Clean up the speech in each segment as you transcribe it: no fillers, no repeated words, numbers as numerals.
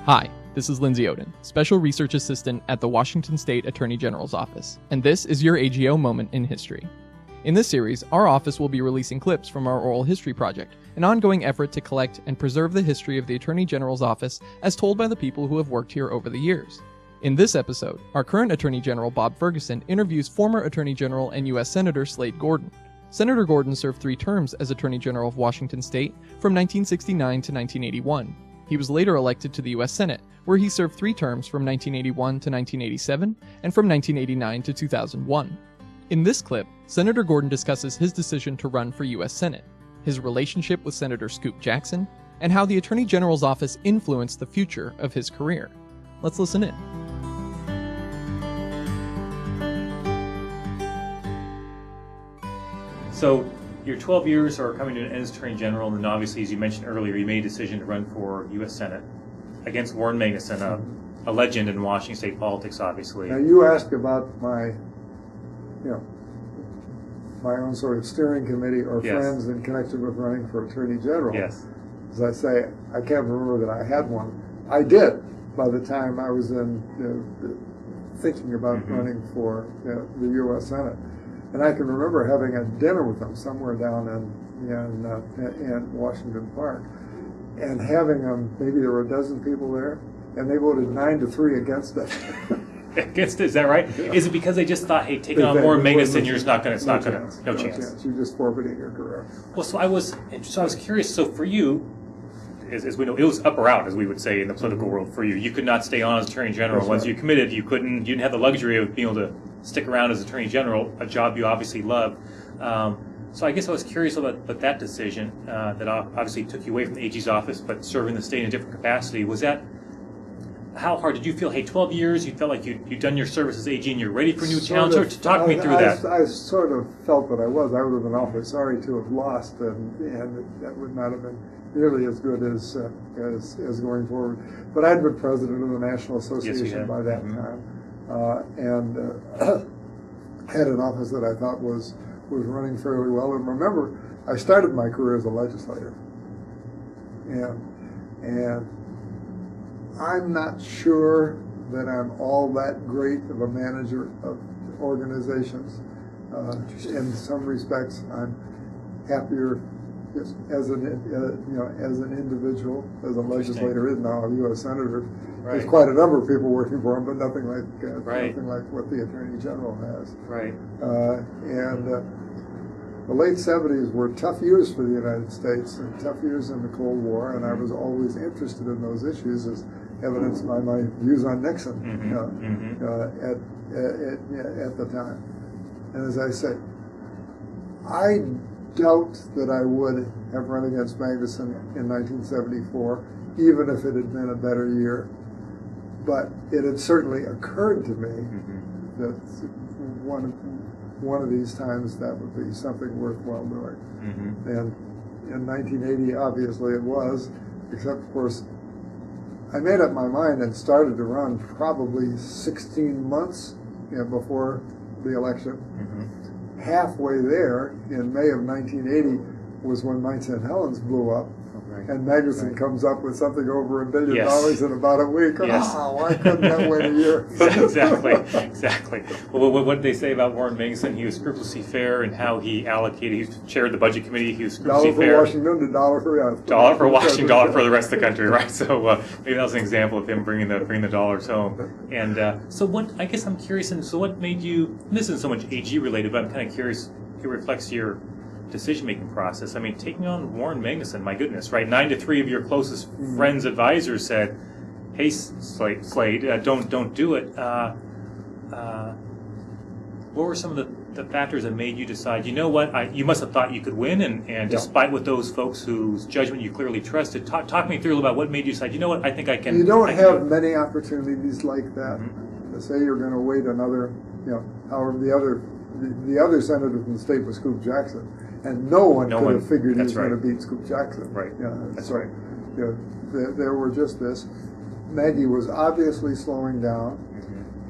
Hi, this is Lindsay Oden, Special Research Assistant at the Washington State Attorney General's Office, and this is your AGO Moment in History. In this series, our office will be releasing clips from our Oral History Project, an ongoing effort to collect and preserve the history of the Attorney General's Office as told by the people who have worked here over the years. In this episode, our current Attorney General Bob Ferguson interviews former Attorney General and U.S. Senator Slade Gorton. Senator Gorton served 3 terms as Attorney General of Washington State from 1969 to 1981. He was later elected to the U.S. Senate, where he served 3 terms from 1981 to 1987 and from 1989 to 2001. In this clip, Senator Gorton discusses his decision to run for U.S. Senate, his relationship with Senator Scoop Jackson, and how the Attorney General's office influenced the future of his career. Let's listen in. So your 12 years are coming to an end as Attorney General, and then obviously, as you mentioned earlier, you made a decision to run for U.S. Senate against Warren Magnuson, a legend in Washington State politics, obviously. Now, you asked about my own sort of steering committee or friends in connection with running for Attorney General. Yes. As I say, I can't remember that I had one. I did by the time I was in thinking about running for the U.S. Senate. And I can remember having a dinner with them somewhere down in Washington Park, and having them. Maybe there were a dozen people there, and they voted 9-3 against it. Against it, is that right? Yeah. Is it because they just thought, hey, taking on Warren Magnuson, you're just not going to, no chance. You're just forfeiting your career. Well, so I was curious. So for you, as we know, it was up or out, as we would say in the political world. For you, you could not stay on as Attorney General. That's once right. you committed, you didn't have the luxury of being able to stick around as Attorney General, a job you obviously loved. So I guess I was curious about that decision that obviously took you away from the AG's office, but serving the state in a different capacity. Was that, how hard did you feel? Hey, 12 years, you felt like you'd done your service as AG and you're ready for a new challenge? Or talk me through that. I sort of felt that I was. I would have been awfully sorry to have lost, and that would not have been nearly as good as going forward. But I'd been president of the National Association by that time, and had an office that I thought was running fairly well. And remember, I started my career as a legislator, and I'm not sure that I'm all that great of a manager of organizations. In some respects, I'm happier just as an individual, as a legislator is now, a U.S. senator. Right. There's quite a number of people working for him, but nothing like what the Attorney General has. Right. The late 70s were tough years for the United States, and tough years in the Cold War, and I was always interested in those issues, as evidenced by my views on Nixon at the time. And as I say, I doubt that I would have run against Magnuson in 1974, even if it had been a better year. But it had certainly occurred to me that one of these times that would be something worthwhile doing. And in 1980, obviously it was, except of course, I made up my mind and started to run probably 16 months before the election. Halfway there, in May of 1980, was when Mount St. Helens blew up. And Magnuson comes up with something over $1 billion in about a week. Yes. Oh, why couldn't that wait a year? Exactly. Well, what did they say about Warren Magnuson? He was scrupulously fair in how he allocated. He chaired the budget committee. He was scrupulously fair. $1 for Washington, $1 for dollar for Washington, $1 for the rest of the country, right? So maybe that was an example of him bringing the dollars home. And so what? I guess I'm curious. And so what made you? And this isn't so much AG related, but I'm kind of curious. It reflects your decision-making process. I mean, taking on Warren Magnuson, my goodness, right? 9-3 of your closest friends, advisors said, "Hey, Slade, don't do it." What were some of the factors that made you decide? You know what? You must have thought you could win, and despite what those folks whose judgment you clearly trusted, talk me through about what made you decide. You know what? I think I can. You don't have many opportunities like that. To say you're going to wait another, however the other senator from the state was Scoop Jackson. And no one could have figured he was going to beat Scoop Jackson. Right. That's right. There were just this. Maggie was obviously slowing down.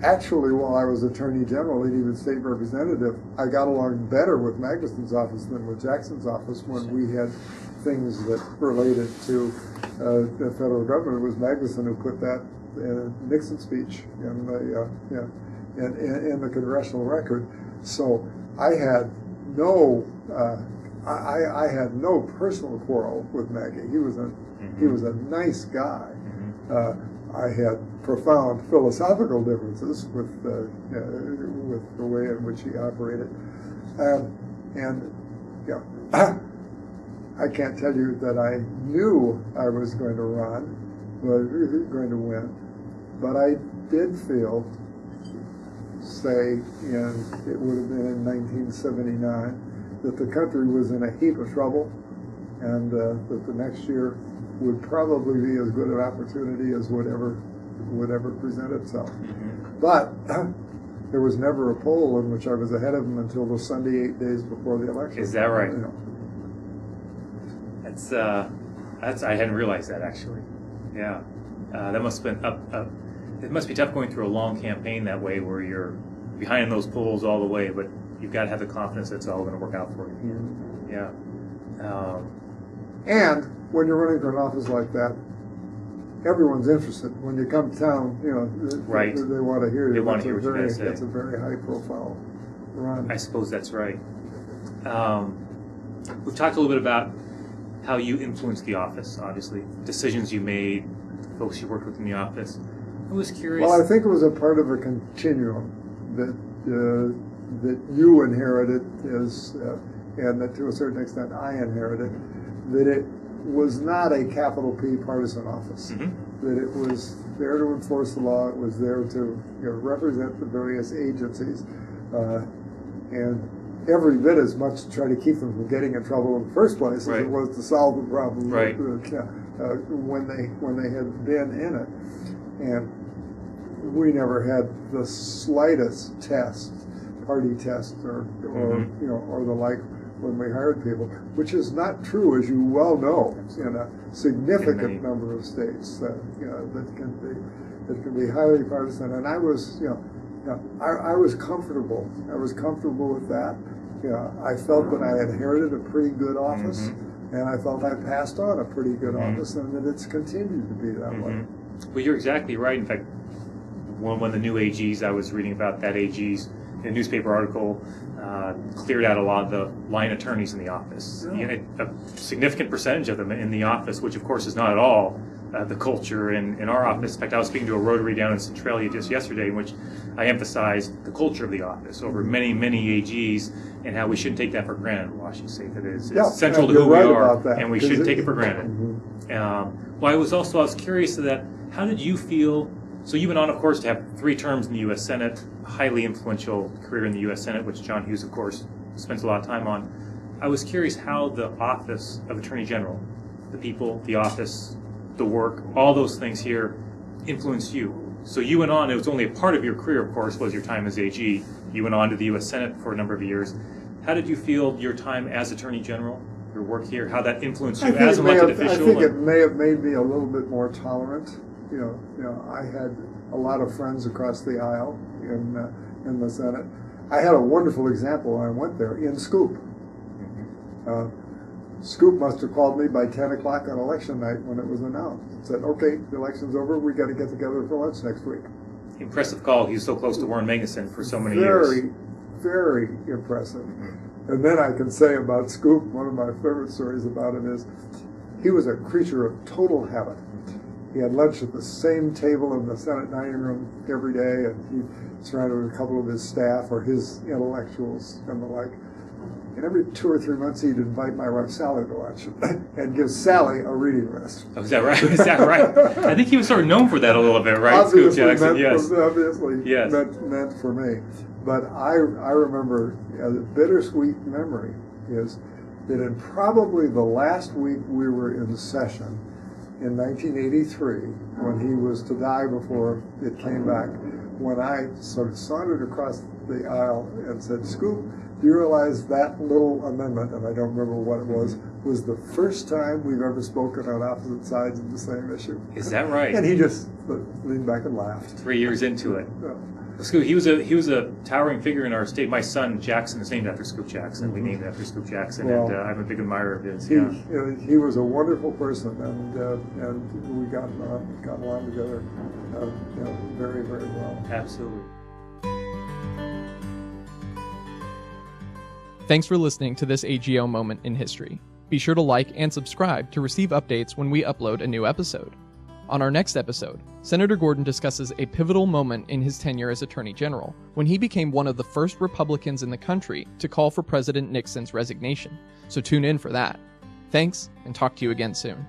Actually, while I was Attorney General and even State Representative, I got along better with Magnuson's office than with Jackson's office when we had things that related to the federal government. It was Magnuson who put that Nixon speech in the congressional record. So I had no I had no personal quarrel with Maggie. He was a nice guy. I had profound philosophical differences with the way in which he operated, I can't tell you that I knew I was going to going to win, but I did feel, say, it would have been in 1979, that the country was in a heap of trouble, and that the next year would probably be as good an opportunity as would ever present itself. But there was never a poll in which I was ahead of him until the Sunday 8 days before the election. Is that right? You know. That's I hadn't realized that, actually. Yeah, that must have been it must be tough going through a long campaign that way, where you're behind those polls all the way, but you've got to have the confidence that it's all going to work out for you. Yeah. And when you're running for an office like that, everyone's interested. When you come to town, right. They want to hear you. They want to hear what you guys say. It's a very high-profile run. I suppose that's right. We've talked a little bit about how you influenced the office, obviously, decisions you made, folks you worked with in the office. I was curious. Well, I think it was a part of a continuum that you inherited, and that to a certain extent I inherited, that it was not a capital P partisan office, that it was there to enforce the law, it was there to represent the various agencies, and every bit as much to try to keep them from getting in trouble in the first place as it was to solve the problem when they had been in it. And we never had the slightest party test or the like when we hired people, which is not true, as you well know, in a significant number of states that can be highly partisan. And I was I was comfortable. I was comfortable with that. I felt that I inherited a pretty good office, and I felt I passed on a pretty good office, and that it's continued to be that way. Well, you're exactly right. In fact, one of the new AGs, I was reading about that AG's in a newspaper article, cleared out a lot of the line attorneys in the office. A significant percentage of them in the office, which of course is not at all the culture in our office. In fact, I was speaking to a Rotary down in Centralia just yesterday, in which I emphasized the culture of the office over many, many AGs, and how we shouldn't take that for granted in Washington State. That is central to who we are, and we shouldn't take it for granted. Well, I was curious to that. How did you feel? So you went on, of course, to have 3 terms in the U.S. Senate, a highly influential career in the U.S. Senate, which John Hughes, of course, spends a lot of time on. I was curious how the office of Attorney General, the people, the office, the work, all those things here influenced you. So you went on, it was only a part of your career, of course, was your time as AG. You went on to the U.S. Senate for a number of years. How did you feel your time as Attorney General, your work here, how that influenced you as an elected official? I think it may have made me a little bit more tolerant. I had a lot of friends across the aisle in the Senate. I had a wonderful example when I went there in Scoop. Scoop must have called me by 10 o'clock on election night when it was announced. Said, okay, the election's over, we got to get together for lunch next week. Impressive call. He was so close to Warren Magnuson for so many years. Very, very impressive. And then I can say about Scoop, one of my favorite stories about him is he was a creature of total habit. He had lunch at the same table in the Senate dining room every day, and he surrounded with a couple of his staff or his intellectuals and the like. And every 2 or 3 months, he'd invite my wife Sally to lunch and give Sally a reading list. Oh, is that right? Is that right? I think he was sort of known for that a little bit, right? Obviously, Scoop Jackson, yes. Obviously yes. meant for me. But I remember a bittersweet memory is that in probably the last week we were in session, in 1983, when he was to die before it came back, when I sort of sauntered across the aisle and said, Scoop, do you realize that little amendment, and I don't remember what it was the first time we've ever spoken on opposite sides of the same issue? Is that right? And he just leaned back and laughed. 3 years into it. Scoop, he was a towering figure in our state. My son Jackson is named after Scoop Jackson. Mm-hmm. We named it after Scoop Jackson, Well, and I'm a big admirer of his. He was a wonderful person, and we got along together, very, very well. Absolutely. Thanks for listening to this AGO moment in history. Be sure to like and subscribe to receive updates when we upload a new episode. On our next episode, Senator Gorton discusses a pivotal moment in his tenure as Attorney General, when he became one of the first Republicans in the country to call for President Nixon's resignation. So tune in for that. Thanks, and talk to you again soon.